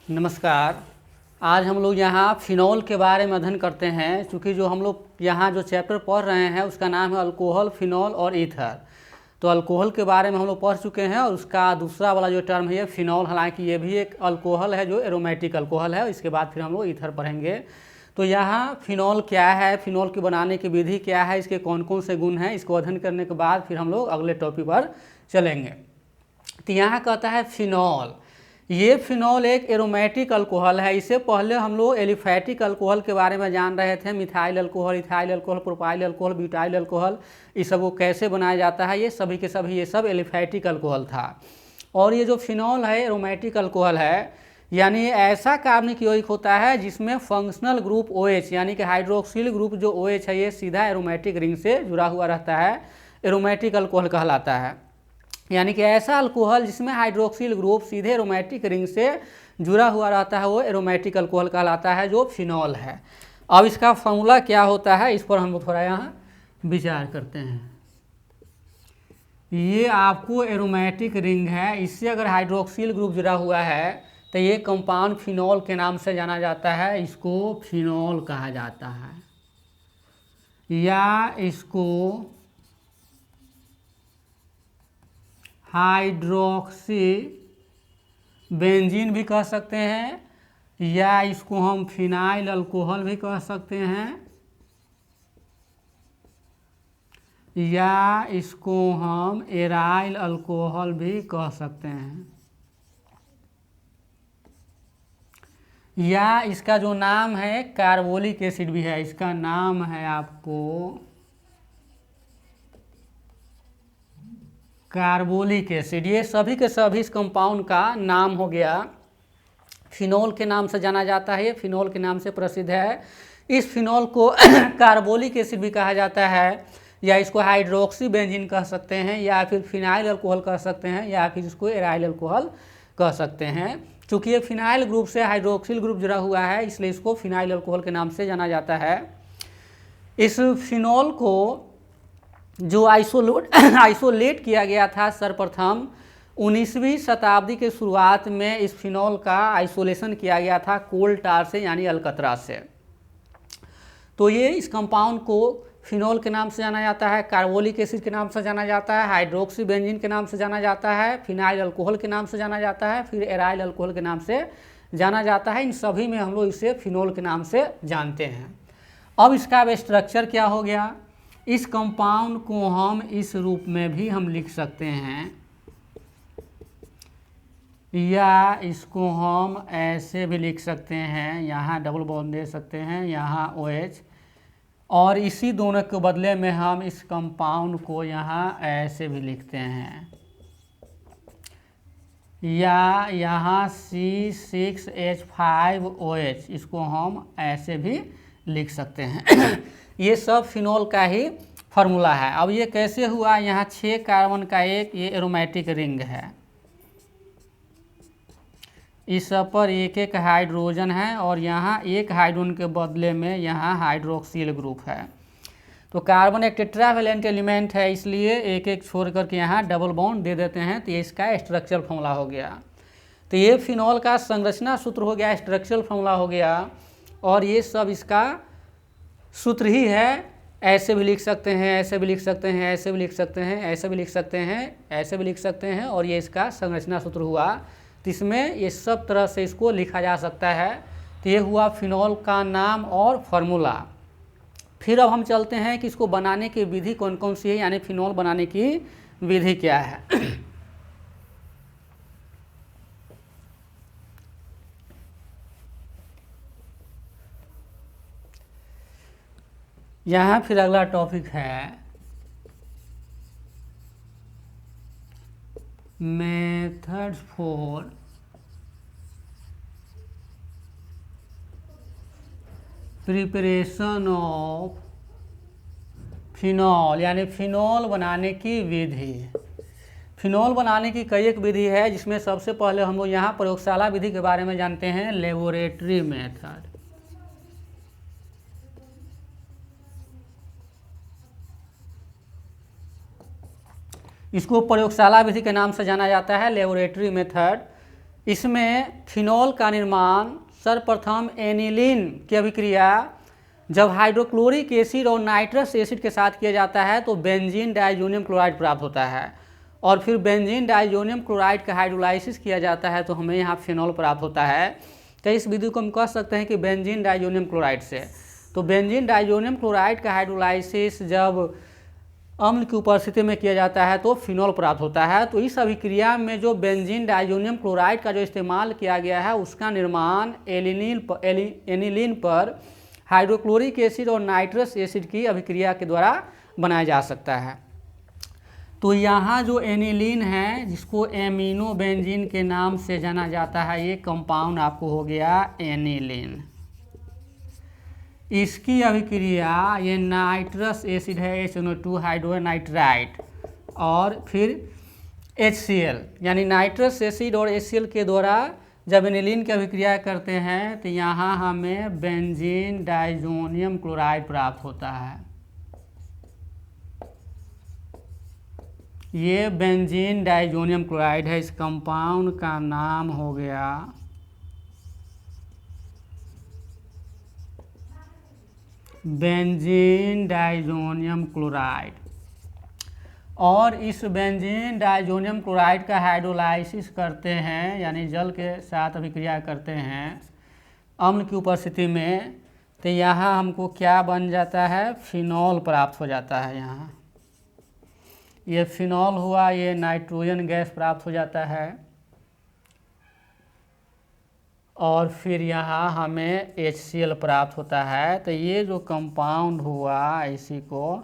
नमस्कार। आज हम लोग यहाँ फिनॉल के बारे में अध्ययन करते हैं। चूँकि जो हम लोग यहाँ जो चैप्टर पढ़ रहे हैं उसका नाम है अल्कोहल, फिनॉल और ईथर। तो अल्कोहल के बारे में हम लोग पढ़ चुके हैं और उसका दूसरा वाला जो टर्म है ये फिनॉल, हालांकि ये भी एक अल्कोहल है जो एरोमेटिक अल्कोहल है। इसके बाद फिर हम लोग ईथर पढ़ेंगे। तो यहाँ फिनॉल क्या है, फिनॉल की बनाने की विधि क्या है, इसके कौन कौन से गुण हैं, इसको अध्ययन करने के बाद फिर हम लोग अगले टॉपिक पर चलेंगे। तो यहाँ कहता है फिनॉल, ये फिनॉल एक एरोमेटिक अल्कोहल है। इससे पहले हम लोग एलिफैटिक अल्कोहल के बारे में जान रहे थे, methyl alcohol, ethyl alcohol, propyl alcohol, butyl alcohol, इस सब को कैसे बनाया जाता है, ये सभी के सभी ये सब एलिफैटिक अल्कोहल था। और ये जो फिनॉल है एरोमेटिक अल्कोहल है, यानी ऐसा कार्बनिक यौगिक होता है जिसमें फंक्शनल ग्रुप OH यानी कि हाइड्रोक्सिल ग्रुप जो OH है ये सीधा एरोमेटिक रिंग से जुड़ा हुआ रहता है, एरोमेटिक अल्कोहल कहलाता है। यानी कि ऐसा अल्कोहल जिसमें हाइड्रोक्सिल ग्रुप सीधे एरोमेटिक रिंग से जुड़ा हुआ रहता है वो एरोमेटिक अल्कोहल कहलाता है, जो फिनॉल है। अब इसका फॉर्मूला क्या होता है इस पर हम थोड़ा यहाँ विचार करते हैं। ये आपको एरोमेटिक रिंग है, इससे अगर हाइड्रोक्सिल ग्रुप जुड़ा हुआ है तो ये कंपाउंड फिनॉल के नाम से जाना जाता है। इसको फिनॉल कहा जाता है या इसको हाइड्रोक्सी बेंजीन भी कह सकते हैं, या इसको हम फिनाइल अल्कोहल भी कह सकते हैं, या इसको हम एराइल अल्कोहल भी कह सकते हैं, या इसका जो नाम है कार्बोलिक एसिड भी है। इसका नाम है आपको कार्बोलिक एसिड। ये सभी के सभी इस कंपाउंड का नाम हो गया। फिनॉल के नाम से जाना जाता है, ये फिनॉल के नाम से प्रसिद्ध है। इस फिनॉल को कार्बोलिक एसिड भी कहा जाता है, या इसको हाइड्रोक्सी बेंजीन कह सकते हैं, या फिर फिनाइल अल्कोहल कह सकते हैं, या फिर इसको एराइल अल्कोहल कह सकते हैं। चूँकि ये फिनाइल ग्रुप से हाइड्रोक्सिल ग्रुप जुड़ा हुआ है इसलिए इसको फिनाइल अल्कोहल के नाम से जाना जाता है। इस फिनॉल को जो आइसोलेट किया गया था सर्वप्रथम 19वीं शताब्दी के शुरुआत में, इस फिनॉल का आइसोलेशन किया गया था कोल टार से यानी अलकतरा से। तो ये इस कंपाउंड को फिनॉल के नाम से जाना जाता है, कार्बोलिक एसिड के नाम से जाना जाता है, हाइड्रोक्सी बेंजीन के नाम से जाना जाता है, फिनाइल अल्कोहल के नाम से जाना जाता है, फिर एराइल अल्कोहल के नाम से जाना जाता है। इन सभी में हम लोग इसे फिनॉल के नाम से जानते हैं। अब इसका अब स्ट्रक्चर क्या हो गया, इस कंपाउंड को हम इस रूप में भी हम लिख सकते हैं, या इसको हम ऐसे भी लिख सकते हैं, यहाँ डबल बॉन्ड दे सकते हैं, यहाँ OH, और इसी दोनों के बदले में हम इस कंपाउंड को यहाँ ऐसे भी लिखते हैं, या यहाँ C6H5OH, इसको हम ऐसे भी लिख सकते हैं। ये सब फिनॉल का ही फार्मूला है। अब ये कैसे हुआ, यहाँ 6 कार्बन का एक ये एरोमेटिक रिंग है, इस सब पर एक एक हाइड्रोजन है, और यहाँ एक हाइड्रोजन के बदले में यहाँ हाइड्रोक्सिल ग्रुप है। तो कार्बन एक टेट्रावेलेंट एलिमेंट है इसलिए एक एक छोड़ करके यहाँ डबल बॉन्ड दे देते हैं, तो ये इसका स्ट्रक्चरल फॉर्मूला हो गया। तो ये फिनॉल का संरचना सूत्र हो गया, स्ट्रक्चरल फॉर्मूला हो गया, और ये सब इसका सूत्र ही है। ऐसे भी लिख सकते हैं, ऐसे भी लिख सकते हैं, ऐसे भी लिख सकते हैं, ऐसे भी लिख सकते हैं, ऐसे भी लिख सकते हैं, और ये इसका संरचना सूत्र हुआ। तो इसमें ये सब तरह से इसको लिखा जा सकता है। तो ये हुआ फिनॉल का नाम और फार्मूला। फिर अब हम चलते हैं कि इसको बनाने की विधि कौन कौन सी है, यानी फिनॉल बनाने की विधि क्या है। यहाँ फिर अगला टॉपिक है methods for preparation of phenol, यानी फिनॉल बनाने की विधि। फिनॉल बनाने की कई एक विधि है, जिसमें सबसे पहले हम लोग यहाँ प्रयोगशाला विधि के बारे में जानते हैं, लेबोरेटरी मेथड। इसको प्रयोगशाला विधि के नाम से जाना जाता है, लेबोरेटरी मेथड। इसमें फिनॉल का निर्माण सर्वप्रथम एनिलीन की अभिक्रिया जब हाइड्रोक्लोरिक एसिड और नाइट्रस एसिड के साथ किया जाता है तो बेंजीन डाइजोनियम क्लोराइड प्राप्त होता है, और फिर बेंजीन डाइजोनियम क्लोराइड का हाइड्रोलाइसिस किया जाता है तो हमें यहाँ फिनॉल प्राप्त होता है। तो इस विधि को हम कह सकते हैं कि बेंजीन डाइजोनियम क्लोराइड से। तो बेंजीन डाइजोनियम क्लोराइड का हाइड्रोलाइसिस जब अम्ल की उपस्थिति में किया जाता है तो फिनॉल प्राप्त होता है। तो इस अभिक्रिया में जो बेंजीन डाइजोनियम क्लोराइड का जो इस्तेमाल किया गया है उसका निर्माण एनिलीन पर हाइड्रोक्लोरिक एसिड और नाइट्रस एसिड की अभिक्रिया के द्वारा बनाया जा सकता है। तो यहाँ जो एनिलीन है जिसको एमिनो बेंजीन के नाम से जाना जाता है, ये कंपाउंड आपको हो गया एनिलीन। इसकी अभिक्रिया ये नाइट्रस एसिड है HNO2 हाइड्रोनाइट्राइड और फिर HCl यानी नाइट्रस एसिड और HCl के द्वारा जब एनिलीन की अभिक्रिया करते हैं तो यहाँ हमें बेंजीन डाइजोनियम क्लोराइड प्राप्त होता है। ये बेंजीन डाइजोनियम क्लोराइड है, इस कंपाउंड का नाम हो गया बेंजीन डाइजोनियम क्लोराइड। और इस बेंजीन डाइजोनियम क्लोराइड का हाइड्रोलाइसिस करते हैं यानी जल के साथ अभिक्रिया करते हैं अम्ल की उपस्थिति में, तो यहाँ हमको क्या बन जाता है, फिनॉल प्राप्त हो जाता है। यहाँ ये फिनॉल हुआ, ये नाइट्रोजन गैस प्राप्त हो जाता है और फिर यहाँ हमें HCl प्राप्त होता है। तो ये जो कंपाउंड हुआ इसी को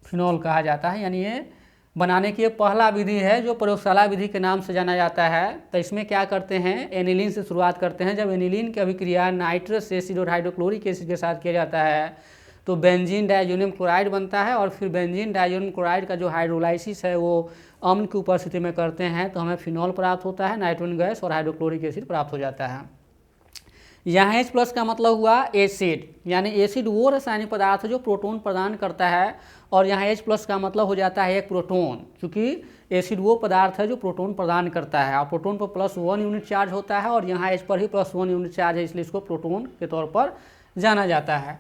फिनॉल कहा जाता है। यानी ये बनाने की पहला विधि है जो प्रयोगशाला विधि के नाम से जाना जाता है। तो इसमें क्या करते हैं, एनिलीन से शुरुआत करते हैं। जब एनिलीन की अभिक्रिया नाइट्रस एसिड और हाइड्रोक्लोरिक एसिड के साथ किया जाता है तो बेंजीन डाइजोनियम क्लोराइड बनता है और फिर बेंजीन डाइजोनियम क्लोराइड का जो हाइड्रोलाइसिस है वो अम्ल की उपस्थिति में करते हैं तो हमें फिनॉल प्राप्त होता है, नाइट्रोजन गैस और हाइड्रोक्लोरिक एसिड प्राप्त हो जाता है। यहाँ H+ का मतलब हुआ एसिड, यानी एसिड वो रासायनिक पदार्थ है जो प्रोटॉन प्रदान करता है, और यहाँ H+ का मतलब हो जाता है एक प्रोटॉन, क्योंकि एसिड वो पदार्थ है जो प्रोटॉन प्रदान करता है और प्रोटॉन पर +1 यूनिट चार्ज होता है और यहाँ H पर ही +1 यूनिट चार्ज है, इसलिए इसको प्रोटॉन के तौर पर जाना जाता है।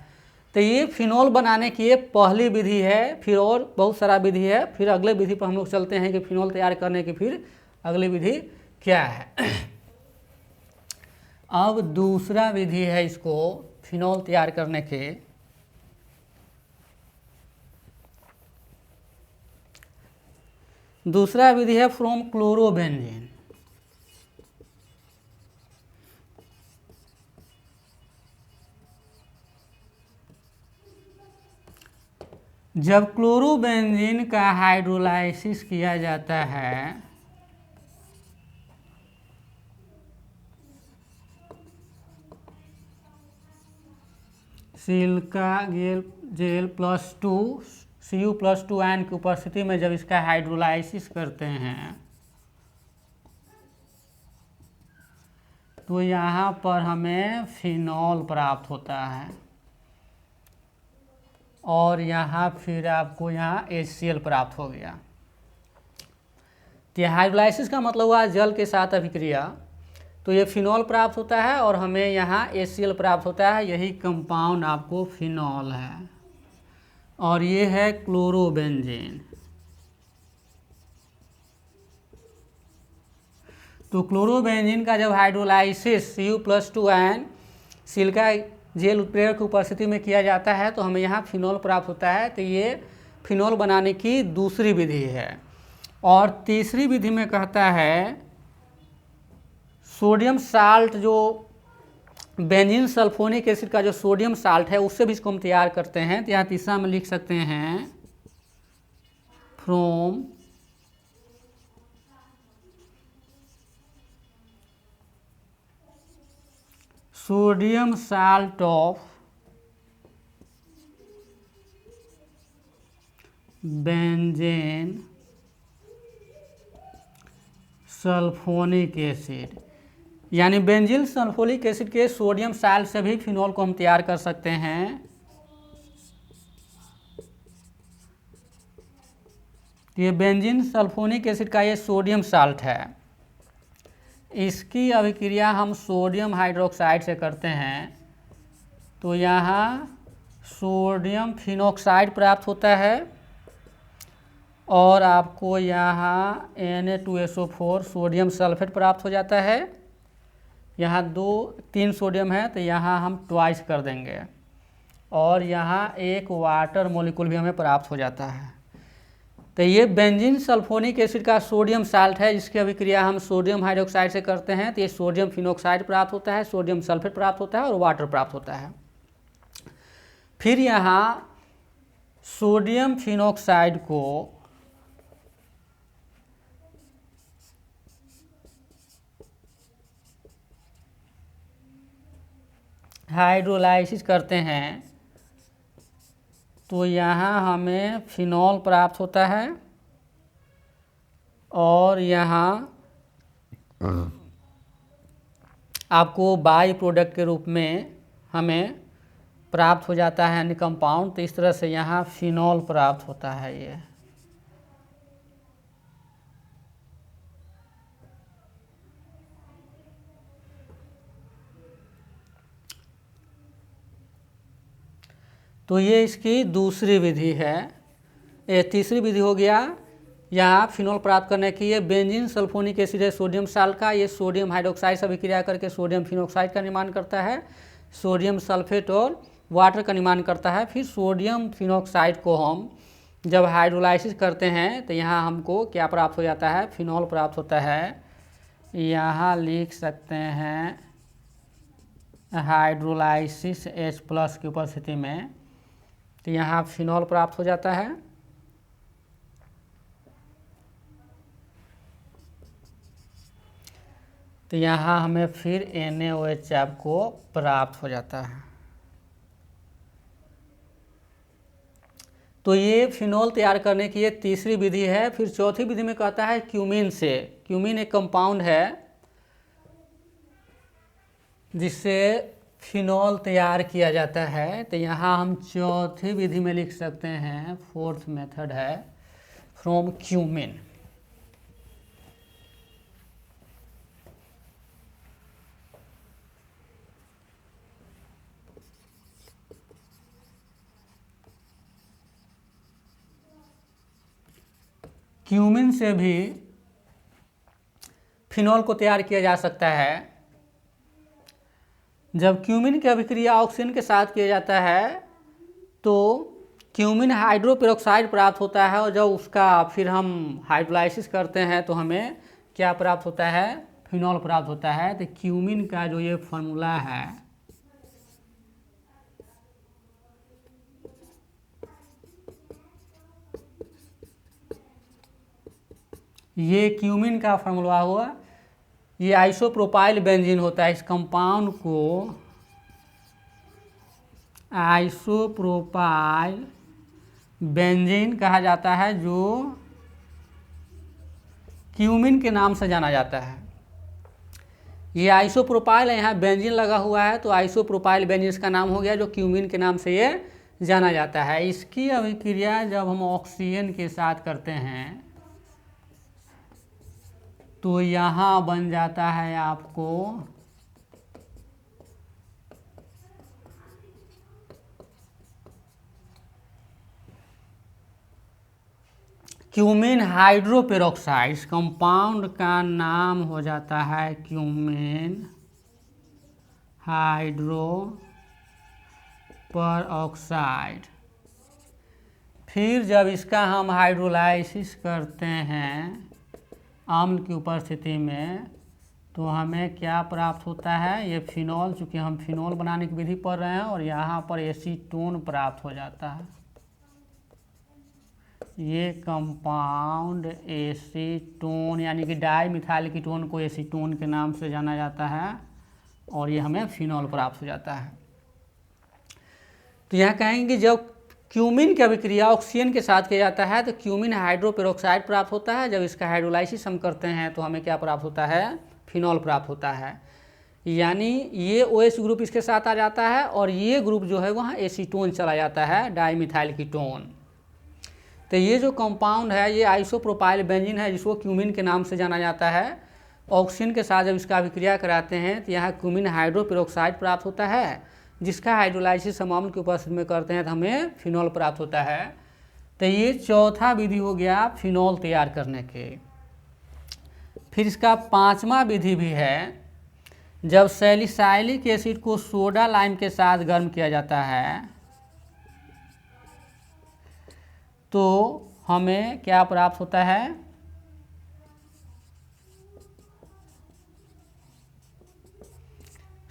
तो ये फिनॉल बनाने की पहली विधि है, फिर और बहुत सारा विधि है। फिर अगले विधि पर हम लोग चलते हैं कि फिनॉल तैयार करने की फिर अगली विधि क्या है। अब दूसरा विधि है इसको फिनॉल तैयार करने के। दूसरा विधि है फ्रॉम क्लोरोबेंजीन। जब क्लोरोबेंजीन का हाइड्रोलाइसिस किया जाता है सिलिका जेल +2 Cu+2 आयन की उपस्थिति में जब इसका हाइड्रोलाइसिस करते हैं तो यहाँ पर हमें फिनॉल प्राप्त होता है और यहाँ फिर आपको यहाँ HCl प्राप्त हो गया। तो हाइड्रोलाइसिस का मतलब हुआ जल के साथ अभिक्रिया, तो ये फिनॉल प्राप्त होता है और हमें यहाँ HCl प्राप्त होता है। यही कंपाउंड आपको फिनॉल है और ये है क्लोरोबेंजीन। तो क्लोरोबेंजीन का जब hydrolysis Cu+2 ion silica gel उत्प्रेरक की उपस्थिति में किया जाता है तो हमें यहाँ फिनॉल प्राप्त होता है। तो ये फिनॉल बनाने की दूसरी विधि है। और तीसरी विधि में कहता है सोडियम साल्ट, जो बेंजीन सल्फोनिक एसिड का जो सोडियम साल्ट है उससे भी इसको हम तैयार करते हैं। तो यहाँ तीसरा में लिख सकते हैं from sodium salt of benzene sulphonic acid, यानी बेंजीन सल्फोनिक एसिड के सोडियम साल्ट से भी फिनॉल को हम तैयार कर सकते हैं। ये बेंजीन सल्फोनिक एसिड का ये सोडियम साल्ट है, इसकी अभिक्रिया हम सोडियम हाइड्रोक्साइड से करते हैं तो यहाँ सोडियम फिनॉक्साइड प्राप्त होता है और आपको यहाँ Na2SO4 सोडियम सल्फेट प्राप्त हो जाता है। यहाँ 3 सोडियम है तो यहाँ हम ट्वाइस कर देंगे और यहाँ एक वाटर मॉलिक्यूल भी हमें प्राप्त हो जाता है। तो ये बेंजीन सल्फोनिक एसिड का सोडियम साल्ट है, जिसकी अभिक्रिया हम सोडियम हाइड्रोक्साइड से करते हैं तो ये सोडियम फिनॉक्साइड प्राप्त होता है, सोडियम सल्फेट प्राप्त होता है और वाटर प्राप्त होता है। फिर यहाँ सोडियम फिनॉक्साइड को हाइड्रोलाइसिस करते हैं तो यहाँ हमें फिनॉल प्राप्त होता है और यहाँ आपको बाई प्रोडक्ट के रूप में हमें प्राप्त हो जाता है अन्य कंपाउंड। तो इस तरह से यहाँ फिनॉल प्राप्त होता है ये। तो ये इसकी दूसरी विधि है। ये तीसरी विधि हो गया यहाँ फिनॉल प्राप्त करने की। ये बेंजीन सल्फोनिक एसिड है सोडियम साल्ट का, ये सोडियम हाइड्रोक्साइड से अभिक्रिया करके सोडियम फिनॉक्साइड का निर्माण करता है, सोडियम सल्फेट और वाटर का निर्माण करता है। फिर सोडियम फिनॉक्साइड को हम जब हाइड्रोलाइसिस करते हैं तो यहाँ हमको क्या प्राप्त हो जाता है, फिनॉल प्राप्त होता है। यहाँ लिख सकते हैं हाइड्रोलाइसिस H+ की उपस्थिति में तो यहाँ फिनॉल प्राप्त हो जाता है। तो यहाँ हमें फिर NaOH आपको प्राप्त हो जाता है। तो ये फिनॉल तैयार करने की ये तीसरी विधि है। फिर चौथी विधि में कहता है क्यूमीन से। क्यूमीन एक कंपाउंड है जिससे फिनॉल तैयार किया जाता है। तो यहाँ हम चौथी विधि में लिख सकते हैं, फोर्थ मेथड है फ्रॉम क्यूमीन। क्यूमीन से भी फिनॉल को तैयार किया जा सकता है। जब क्यूमीन की अभिक्रिया ऑक्सीजन के साथ किया जाता है तो क्यूमीन हाइड्रोपेरोक्साइड प्राप्त होता है और जब उसका फिर हम हाइड्रोलाइसिस करते हैं तो हमें क्या प्राप्त होता है, फिनॉल प्राप्त होता है। तो क्यूमीन का जो ये फार्मूला है ये क्यूमीन का फार्मूला हुआ, ये आइसोप्रोपाइल बेंजीन होता है। इस कंपाउंड को आइसोप्रोपाइल बेंजीन कहा जाता है जो क्यूमीन के नाम से जाना जाता है। ये आइसोप्रोपाइल है, यहाँ बेंजीन लगा हुआ है तो आइसोप्रोपाइल बेंजीन इसका नाम हो गया जो क्यूमीन के नाम से ये जाना जाता है। इसकी अभिक्रिया जब हम ऑक्सीजन के साथ करते हैं तो यहाँ बन जाता है आपको क्यूमीन हाइड्रोपेरोक्साइड। इस कंपाउंड का नाम हो जाता है क्यूमीन हाइड्रोपेरोक्साइड। फिर जब इसका हम हाइड्रोलाइसिस करते हैं अम्ल की उपस्थिति में तो हमें क्या प्राप्त होता है, ये फिनॉल, चूँकि हम फिनॉल बनाने की विधि पढ़ रहे हैं और यहाँ पर एसीटोन प्राप्त हो जाता है। ये कंपाउंड एसीटोन यानी कि डाई मिथाइल कीटोन को एसीटोन के नाम से जाना जाता है और ये हमें फिनॉल प्राप्त हो जाता है। तो यहाँ कहेंगे जब क्यूमीन की अभिक्रिया ऑक्सीजन के साथ किया जाता है तो क्यूमीन हाइड्रोपेरोक्साइड प्राप्त होता है। जब इसका हाइड्रोलाइसिस हम करते हैं तो हमें क्या प्राप्त होता है, फिनॉल प्राप्त होता है। यानी ये OH ग्रुप इसके साथ आ जाता है और ये ग्रुप जो है वहाँ एसीटोन चला जाता है, डाईमिथाइल कीटोन। तो ये जो कंपाउंड है ये आइसोप्रोपाइल बेंजीन है जिसको क्यूमीन के नाम से जाना जाता है। ऑक्सीजन के साथ जब इसका अभिक्रिया कराते हैं तो यहाँ क्यूमीन हाइड्रोपेरोक्साइड प्राप्त होता है, जिसका हाइड्रोलाइसिस हम अम्ल की उपस्थिति में करते हैं तो हमें फिनॉल प्राप्त होता है। तो ये चौथा विधि हो गया फिनॉल तैयार करने के। फिर इसका पांचवा विधि भी है, जब सैलिसाइलिक एसिड को सोडा लाइम के साथ गर्म किया जाता है तो हमें क्या प्राप्त होता है,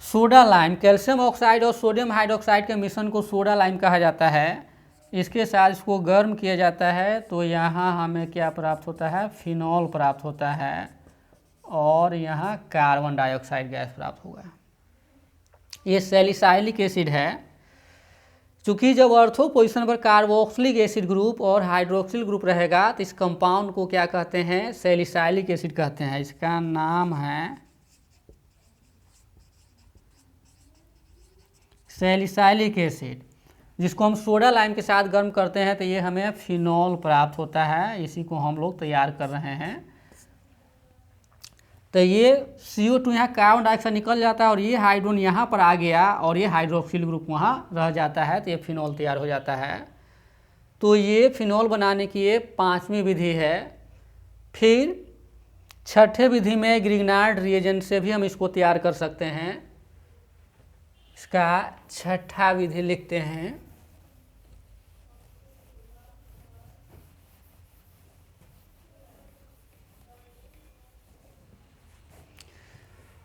सोडा लाइम। कैल्शियम ऑक्साइड और सोडियम हाइड्रोक्साइड के मिश्रण को सोडा लाइम कहा जाता है। इसके साथ इसको गर्म किया जाता है तो यहाँ हमें क्या प्राप्त होता है, फिनॉल प्राप्त होता है और यहाँ कार्बन डाइऑक्साइड गैस प्राप्त होगा। ये सैलिसाइलिक एसिड है। चूँकि जब ऑर्थो पोजीशन पर कार्बोक्सिलिक एसिड ग्रुप और हाइड्रोक्सिल ग्रुप रहेगा तो इस कंपाउंड को क्या कहते हैं, सैलिसाइलिक एसिड कहते हैं। इसका नाम है सैलिसाइलिक एसिड, जिसको हम सोडा लाइम के साथ गर्म करते हैं तो ये हमें फिनॉल प्राप्त होता है। इसी को हम लोग तैयार कर रहे हैं। तो ये CO2 यहाँ कार्बन डाइऑक्साइड निकल जाता है और ये हाइड्रोजन यहाँ पर आ गया और ये हाइड्रोक्सिल ग्रुप वहाँ रह जाता है तो ये फिनॉल तैयार हो जाता है। तो ये फिनॉल बनाने की ये पांचवी विधि है। फिर छठे विधि में ग्रिग्नार्ड रिएजेंट से भी हम इसको तैयार कर सकते हैं। इसका छठा विधि लिखते हैं,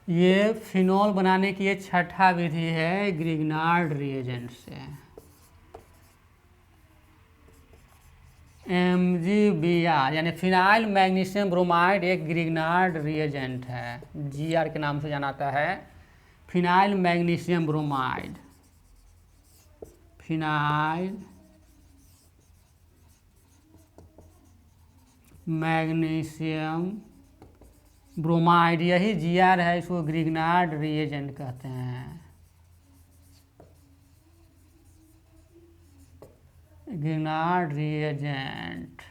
ये फिनॉल बनाने की ये छठा विधि है ग्रिग्नार्ड रिएजेंट से। MgBr यानी फिनाइल मैग्नीशियम ब्रोमाइड एक ग्रिग्नार्ड रिएजेंट है, GR के नाम से जाना जाता है। Phenyl magnesium bromide, phenyl magnesium bromide, यही GR है, इसको ग्रिग्नार्ड रिएजेंट कहते हैं। ग्रिग्नार्ड रिएजेंट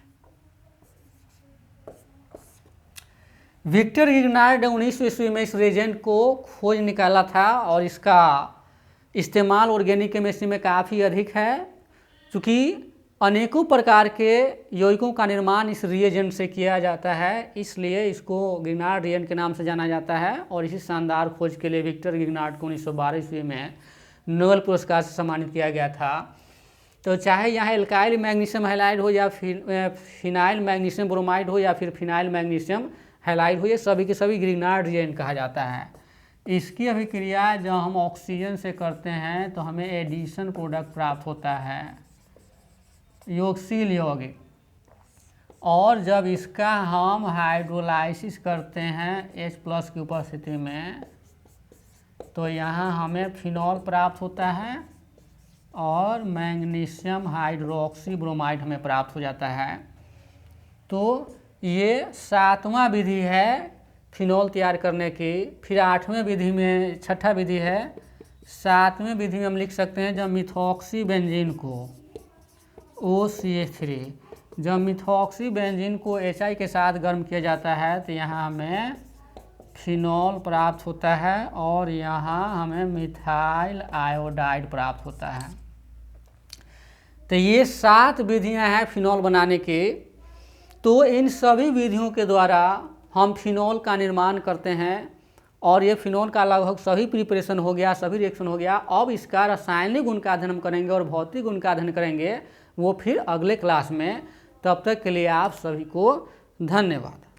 विक्टर ग्रिग्नार्ड ने 19वीं ईस्वी में इस रिएजेंट को खोज निकाला था और इसका इस्तेमाल ऑर्गेनिक केमिस्ट्री में काफ़ी अधिक है। चूँकि अनेकों प्रकार के यौगिकों का निर्माण इस रिएजेंट से किया जाता है, इसलिए इसको ग्रिग्नार्ड रिएजेंट के नाम से जाना जाता है। और इसी शानदार खोज के लिए विक्टर ग्रिग्नार्ड को 1912 ईस्वी में नोबेल पुरस्कार से सम्मानित किया गया था। तो चाहे यहाँ एल्काइल मैग्नीशियम हैलाइड हो या फिर फिनाइल मैग्नीशियम ब्रोमाइड हो या फिर फिनाइल मैग्नीशियम हैलाइड हो, ये सभी के सभी ग्रिग्नार्ड रिएजेंट कहा जाता है। इसकी अभिक्रिया जब हम ऑक्सीजन से करते हैं तो हमें एडिशन प्रोडक्ट प्राप्त होता है, योगशील यौगिक। और जब इसका हम हाइड्रोलाइसिस करते हैं H+ की उपस्थिति में तो यहाँ हमें फिनॉल प्राप्त होता है और मैग्नीशियम हाइड्रोक्सी ब्रोमाइड हमें प्राप्त हो जाता है। तो ये सातवां विधि है फिनॉल तैयार करने की। फिर आठवें विधि में छठा विधि है। सातवें विधि में हम लिख सकते हैं जब मिथॉक्सी बेंजीन को OCH3, जब मिथॉक्सी बेंजीन को HI के साथ गर्म किया जाता है तो यहाँ हमें फिनॉल प्राप्त होता है और यहाँ हमें मिथाइल आयोडाइड प्राप्त होता है। तो ये 7 विधियाँ हैं फिनॉल बनाने की। तो इन सभी विधियों के द्वारा हम फिनॉल का निर्माण करते हैं और ये फिनॉल का लगभग सभी प्रिपरेशन हो गया, सभी रिएक्शन हो गया। अब इसका रासायनिक गुण का अध्ययन हम करेंगे और भौतिक गुण का अध्ययन करेंगे, वो फिर अगले क्लास में। तब तक के लिए आप सभी को धन्यवाद।